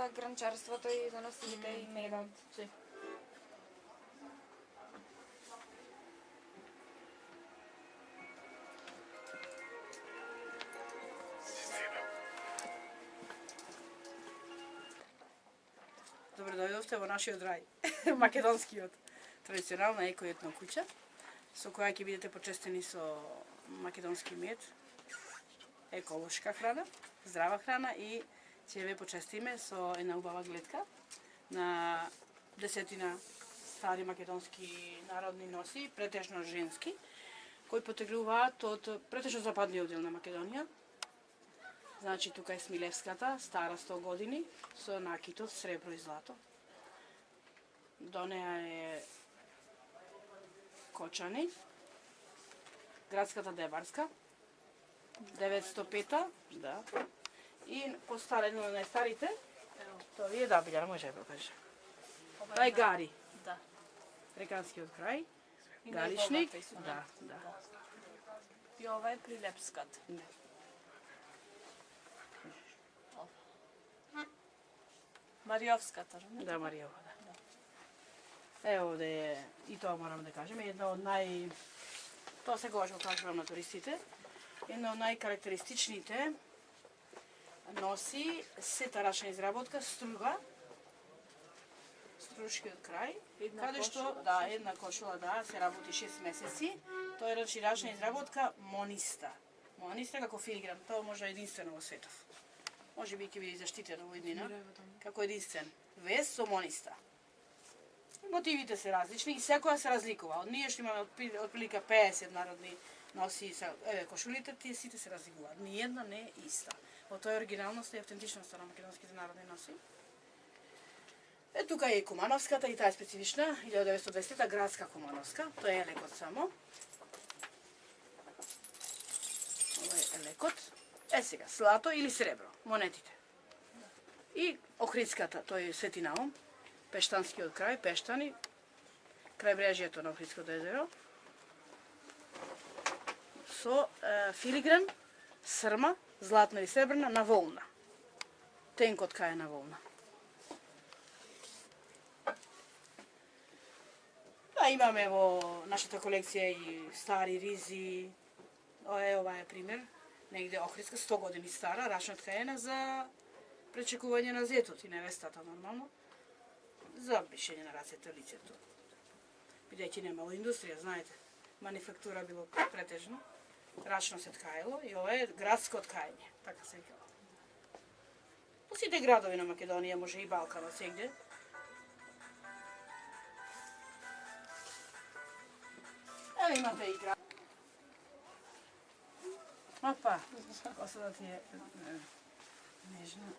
за гранчарството и за носиите и медот. Си. Добре дојдовте во нашиот рај, македонскиот, традиционална еко-етно куќа, со која ќе бидете почестени со македонски мед, еколошка храна, здрава храна и ќе ве почестиме со една убава гледка на десетина стари македонски народни носи, претежно женски, кои потеглуваат од претежно западниот дел на Македонија. Значи, тука е Смилевската, стара 100 години, со накитот сребро и злато. До неа е Кочани, градската Дебарска, 905-та, да. И постарено на најстарите, тоа е да, Билјана, може да покажеш. Тоа е Гари. Да. Реканскиот крај, Галичник, да. И ова е Прилепската. Мариовската, не? Да, Мариова, да. Овде е, и тоа морам да кажем, една од тоа секогаш го кажувам на туристите, една од најкарактеристичните носи сета рачна изработка, струга, струшкиот крај, каде што, да, една кошула, да, се работи 6 месеци, тоа е рачна изработка Мониста. Мониста како филигран, тоа може единствено во светов. Може би ќе биде заштитено во иднина, како единствен вес со Мониста. Мотивите се различни и секоја се разликува. Од ние што имаме отприлика 50 народни носи, кошулите, тие сите се разликуваат. Ниједна не е иста. Во тоа е оригиналноста и автентичноста на македонските народни носи. Тука е Кумановската и таа е специфична, 1920-та градска Кумановска, тоа е лекот само. Ова е лекот. Сега, злато или сребро, монетите. И Охридската, тој е Свети Наум, Пештанскиот крај, Пештани, крајбрежјето на Охридското езеро, со филигран, срма, златна или сребрна, на волна. Тенкот кај е на волна. Да, имаме во нашата колекција и стари ризи, ова е пример, негде Охридска, 100 години стара, рачна ткаена за пречекување на зетот и невестата нормално, за бишење на рацете лицето. Бидејќи немало индустрија, знаете, манифактура било претежно, рачно се ткаело и ова е градско ткаење, така се викало. По сите градови на Македонија, може и Балканот сегде. Еве имате и град. Опа, косата ти е нежна.